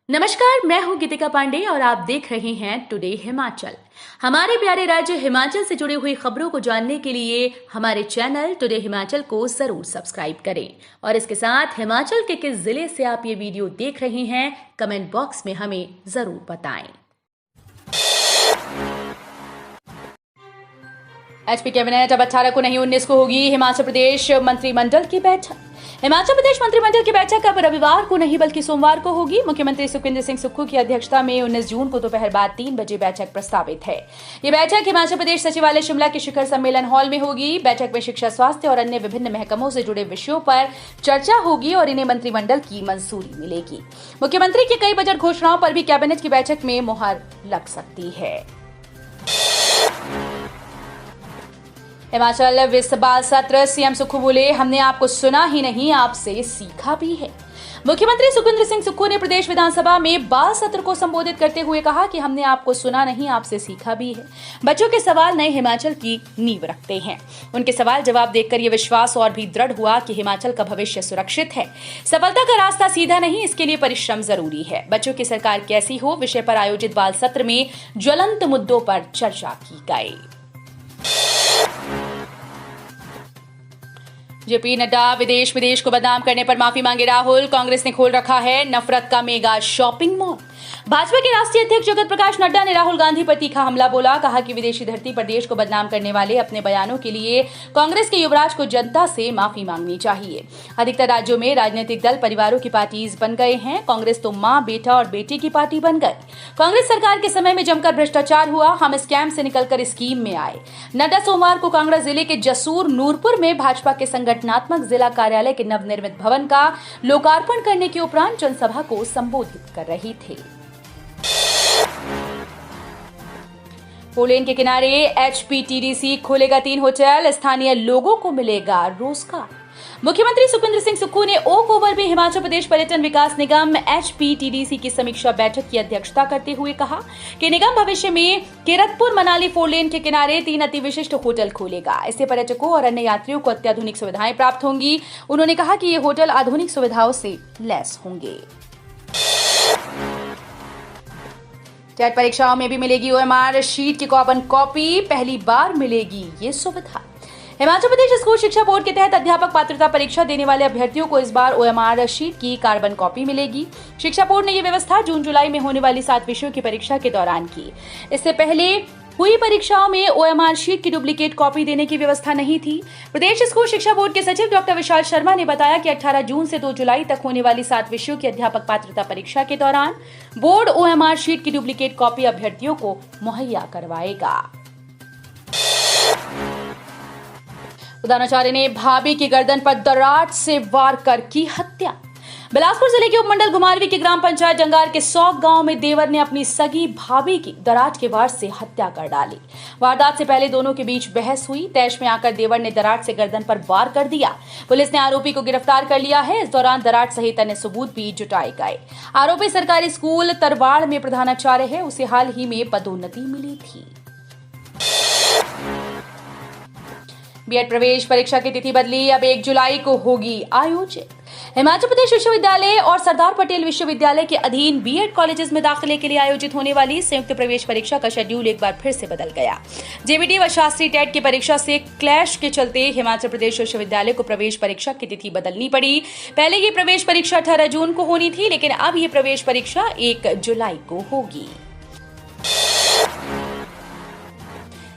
नमस्कार, मैं हूं गीतिका पांडे और आप देख रहे हैं टुडे हिमाचल। हमारे प्यारे राज्य हिमाचल से जुड़ी हुई खबरों को जानने के लिए हमारे चैनल टुडे हिमाचल को जरूर सब्सक्राइब करें और इसके साथ हिमाचल के किस जिले से आप ये वीडियो देख रहे हैं कमेंट बॉक्स में हमें जरूर बताएं। एचपी कैबिनेट अब 18 को नहीं 19 को होगी हिमाचल प्रदेश मंत्रिमंडल की बैठक। हिमाचल प्रदेश मंत्रिमंडल की बैठक अब रविवार को नहीं बल्कि सोमवार को होगी। मुख्यमंत्री सुखविंदर सिंह सुक्खू की अध्यक्षता में 19 जून को दोपहर बाद 3 बजे बैठक प्रस्तावित है। ये बैठक हिमाचल प्रदेश सचिवालय शिमला के शिखर सम्मेलन हॉल में होगी। बैठक में शिक्षा, स्वास्थ्य और अन्य विभिन्न महकमों से जुड़े विषयों पर चर्चा होगी और इन्हें मंत्रिमंडल की मंजूरी मिलेगी। मुख्यमंत्री की कई बजट घोषणाओं पर भी कैबिनेट की बैठक में मुहर लग सकती है। हिमाचल वित्त बाल सत्र, सीएम सुक्खू बोले, हमने आपको सुना ही नहीं आपसे सीखा भी है। मुख्यमंत्री सुखविंदर सिंह सुक्खू ने प्रदेश विधानसभा में बाल सत्र को संबोधित करते हुए कहा कि हमने आपको सुना नहीं आपसे सीखा भी है। बच्चों के सवाल नए हिमाचल की नींव रखते हैं। उनके सवाल जवाब देखकर ये विश्वास और भी दृढ़ हुआ कि हिमाचल का भविष्य सुरक्षित है। सफलता का रास्ता सीधा नहीं, इसके लिए परिश्रम जरूरी है। बच्चों की सरकार कैसी हो विषय पर आयोजित बाल सत्र में ज्वलंत मुद्दों पर चर्चा की गई। जेपी नड्डा विदेश को बदनाम करने पर माफी मांगे राहुल। कांग्रेस ने खोल रखा है नफरत का मेगा शॉपिंग मॉल। भाजपा के राष्ट्रीय अध्यक्ष जगत प्रकाश नड्डा ने राहुल गांधी पर तीखा हमला बोला। कहा कि विदेशी धरती पर देश को बदनाम करने वाले अपने बयानों के लिए कांग्रेस के युवराज को जनता से माफी मांगनी चाहिए। अधिकतर राज्यों में राजनीतिक दल परिवारों की पार्टीज बन गए हैं। कांग्रेस तो मां, बेटा और बेटी की पार्टी बन गई। कांग्रेस सरकार के समय में जमकर भ्रष्टाचार हुआ। हम इस कैंप से निकलकर स्कीम में आए। नड्डा सोमवार को कांगड़ा जिले के जसूर नूरपुर में भाजपा के संगठनात्मक जिला कार्यालय के नवनिर्मित भवन का लोकार्पण करने के उपरांत जनसभा को संबोधित कर रही थे। फोरलेन के किनारे एचपीटीडीसी खोलेगा 3 होटल, स्थानीय लोगों को मिलेगा रोजगार। मुख्यमंत्री सुखविंदर सिंह सुक्खू ने ओक ओवर में हिमाचल प्रदेश पर्यटन विकास निगम एचपीटीडीसी की समीक्षा बैठक की अध्यक्षता करते हुए कहा कि निगम भविष्य में कीरतपुर मनाली फोरलेन के किनारे 3 अति विशिष्ट होटल खोलेगा। इससे पर्यटकों और अन्य यात्रियों को अत्याधुनिक सुविधाएं प्राप्त होंगी। उन्होंने कहा कि ये होटल आधुनिक सुविधाओं से लैस होंगे। टेट परीक्षाओं में भी मिलेगी ओएमआर शीट की कार्बन कॉपी, पहली बार मिलेगी ये सुविधा। हिमाचल प्रदेश स्कूल शिक्षा बोर्ड के तहत अध्यापक पात्रता परीक्षा देने वाले अभ्यर्थियों को इस बार ओएमआर शीट की कार्बन कॉपी मिलेगी। शिक्षा बोर्ड ने ये व्यवस्था जून-जुलाई में होने वाली 7 विषयों की परीक्षा के दौरान की। इससे पहले हुई परीक्षाओं में ओएमआर शीट की डुप्लीकेट कॉपी देने की व्यवस्था नहीं थी। प्रदेश स्कूल शिक्षा बोर्ड के सचिव डॉक्टर विशाल शर्मा ने बताया कि 18 जून से 2 जुलाई तक होने वाली 7 विषयों की अध्यापक पात्रता परीक्षा के दौरान बोर्ड ओएमआर शीट की डुप्लीकेट कॉपी अभ्यर्थियों को मुहैया करवाएगा। प्रधानाचार्य ने भाभी की गर्दन पर दरार से वार कर की हत्या। बिलासपुर जिले के उपमंडल घुमारवी की ग्राम पंचायत जंगार के सौक गांव में देवर ने अपनी सगी भाभी की दरार के वार से हत्या कर डाली। वारदात से पहले दोनों के बीच बहस हुई। तैश में आकर देवर ने दरार से गर्दन पर वार कर दिया। पुलिस ने आरोपी को गिरफ्तार कर लिया है। इस दौरान दरार सहित अन्य सबूत भी जुटाए गए। आरोपी सरकारी स्कूल तरवाड़ में प्रधानाचार्य है। उसे हाल ही में पदोन्नति मिली थी। बीएड प्रवेश परीक्षा की तिथि बदली, अब 1 जुलाई को होगी आयोजित। हिमाचल प्रदेश विश्वविद्यालय और सरदार पटेल विश्वविद्यालय के अधीन बीएड कॉलेजेस में दाखिले के लिए आयोजित होने वाली संयुक्त प्रवेश परीक्षा का शेड्यूल एक बार फिर से बदल गया। जेबीटी व शास्त्री टेट की परीक्षा से क्लैश के चलते हिमाचल प्रदेश विश्वविद्यालय को प्रवेश परीक्षा की तिथि बदलनी पड़ी। पहले ये प्रवेश परीक्षा 18 जून को होनी थी, लेकिन अब ये प्रवेश परीक्षा 1 जुलाई को होगी।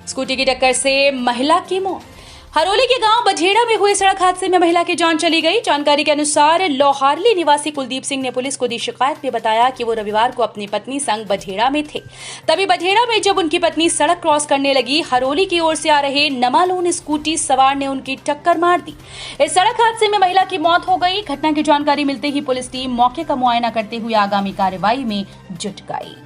स्कूटी की टक्कर से महिला की मौत। हरोली के गांव बझेड़ा में हुए सड़क हादसे में महिला की जान चली गई। जानकारी के अनुसार लोहारली निवासी कुलदीप सिंह ने पुलिस को दी शिकायत में बताया कि वो रविवार को अपनी पत्नी संग बझेड़ा में थे। तभी बझेड़ा में जब उनकी पत्नी सड़क क्रॉस करने लगी, हरोली की ओर से आ रहे नमालोन स्कूटी सवार ने उनकी टक्कर मार दी। इस सड़क हादसे में महिला की मौत हो गई। घटना की जानकारी मिलते ही पुलिस टीम मौके का मुआयना करते हुए आगामी कार्रवाई में जुट गई।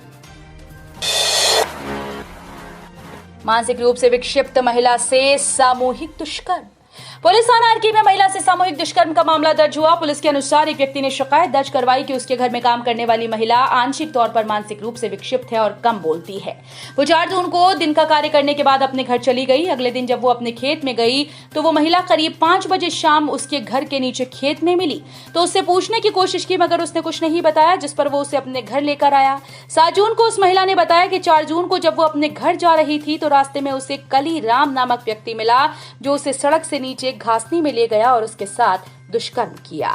मानसिक रूप से विक्षिप्त महिला से सामूहिक दुष्कर्म। पुलिस थाना अर्की में महिला से सामूहिक दुष्कर्म का मामला दर्ज हुआ। पुलिस के अनुसार एक व्यक्ति ने शिकायत दर्ज करवाई कि उसके घर में काम करने वाली महिला आंशिक तौर पर मानसिक रूप से विक्षिप्त है और कम बोलती है। वो 4 जून को दिन का कार्य करने के बाद अपने घर चली गई। अगले दिन जब वो अपने खेत में गई तो वो महिला करीब 5 बजे शाम उसके घर के नीचे खेत में मिली तो उससे पूछने की कोशिश की, मगर उसने कुछ नहीं बताया, जिस पर वो उसे अपने घर लेकर आया। 7 जून को उस महिला ने बताया कि 4 जून को जब वो अपने घर जा रही थी तो रास्ते में उसे कली राम नामक व्यक्ति मिला जो उसे सड़क से नीचे घासनी में ले गया और उसके साथ दुष्कर्म किया।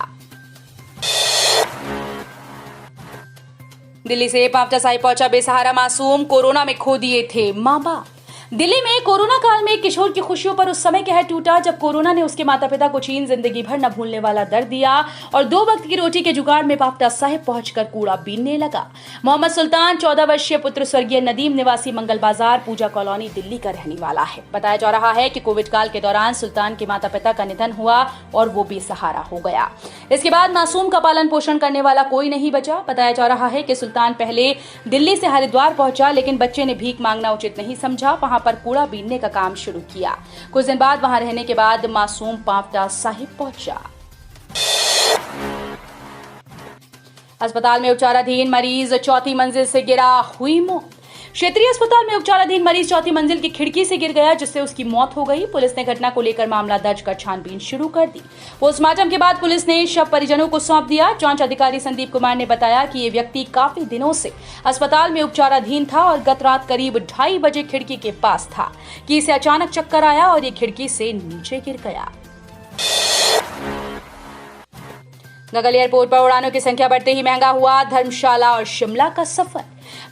दिल्ली से पांवटा साहिब पहुंचा बेसहारा मासूम, कोरोना में खो दिए थे मां बाप। दिल्ली में कोरोना काल में एक किशोर की खुशियों पर उस समय कहर टूटा जब कोरोना ने उसके माता पिता को चीन जिंदगी भर न भूलने वाला दर्द दिया और 2 वक्त की रोटी के जुगाड़ में पांवटा साहिब पहुंचकर कूड़ा बीनने लगा। मोहम्मद सुल्तान 14 वर्षीय पुत्र स्वर्गीय नदीम निवासी मंगल बाजार पूजा कॉलोनी दिल्ली का रहने वाला है। बताया जा रहा है कि कोविड काल के दौरान सुल्तान के माता पिता का निधन हुआ और वो बेसहारा हो गया। इसके बाद मासूम का पालन पोषण करने वाला कोई नहीं बचा। बताया जा रहा है कि सुल्तान पहले दिल्ली से हरिद्वार पहुंचा, लेकिन बच्चे ने भीख मांगना उचित नहीं समझा, वहां पर कूड़ा बीनने का काम शुरू किया। कुछ दिन बाद वहां रहने के बाद मासूम पांवटा साहिब पहुंचा। अस्पताल में उपचाराधीन मरीज 4थी मंजिल से गिरा, हुई मौत। क्षेत्रीय अस्पताल में उपचाराधीन मरीज 4थी मंजिल की खिड़की से गिर गया, जिससे उसकी मौत हो गई। पुलिस ने घटना को लेकर मामला दर्ज कर छानबीन शुरू कर दी। पोस्टमार्टम के बाद पुलिस ने शव परिजनों को सौंप दिया। जांच अधिकारी संदीप कुमार ने बताया कि ये व्यक्ति काफी दिनों से अस्पताल में उपचाराधीन था और गत रात करीब 2:30 बजे खिड़की के पास था कि इसे अचानक चक्कर आया और ये खिड़की से नीचे गिर गया। गगल एयरपोर्ट पर उड़ानों की संख्या बढ़ते ही महंगा हुआ धर्मशाला और शिमला का सफर।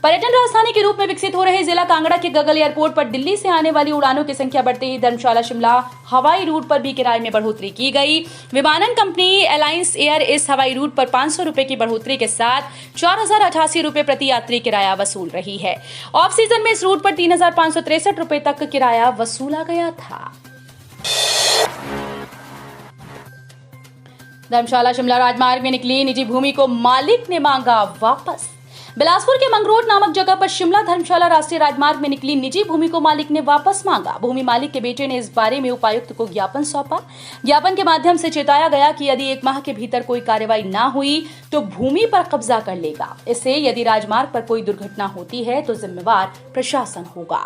पर्यटन राजधानी के रूप में विकसित हो रहे जिला कांगड़ा के गगल एयरपोर्ट पर दिल्ली से आने वाली उड़ानों की संख्या बढ़ते ही धर्मशाला शिमला हवाई रूट पर भी किराए में बढ़ोतरी की गई। विमानन कंपनी अलायंस एयर इस हवाई रूट पर 500 रुपए की बढ़ोतरी के साथ 4088 रुपए प्रति यात्री किराया वसूल रही है। ऑफ सीजन में इस रूट पर 3563 रुपए तक किराया वसूला गया था। धर्मशाला शिमला राजमार्ग में निकली निजी भूमि को मालिक ने मांगा वापस। बिलासपुर के मंगरोड नामक जगह पर शिमला धर्मशाला राष्ट्रीय राजमार्ग में निकली निजी भूमि को मालिक ने वापस मांगा। भूमि मालिक के बेटे ने इस बारे में उपायुक्त को ज्ञापन सौंपा। ज्ञापन के माध्यम से चेताया गया कि यदि 1 माह के भीतर कोई कार्रवाई न हुई तो भूमि पर कब्जा कर लेगा। इससे यदि राजमार्ग पर कोई दुर्घटना होती है तो जिम्मेवार प्रशासन होगा।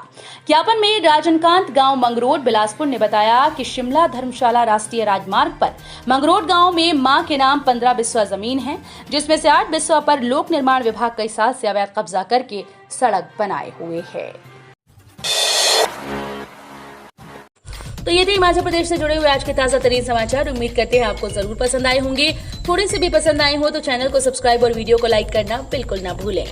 ज्ञापन में राजनकांत गांव मंगरोड बिलासपुर ने बताया कि शिमला धर्मशाला राष्ट्रीय राजमार्ग पर मंगरोड गांव में मां के नाम 15 बिस्वा जमीन है, जिसमें से 8 बिस्वा पर लोक निर्माण विभाग कई साल से अवैध कब्जा करके सड़क बनाए हुए है। तो ये थे हिमाचल प्रदेश से जुड़े हुए आज के ताजा तरीन समाचार। उम्मीद करते हैं आपको जरूर पसंद आए होंगे। थोड़े से भी पसंद आए हो तो चैनल को सब्सक्राइब और वीडियो को लाइक करना बिल्कुल ना भूलें।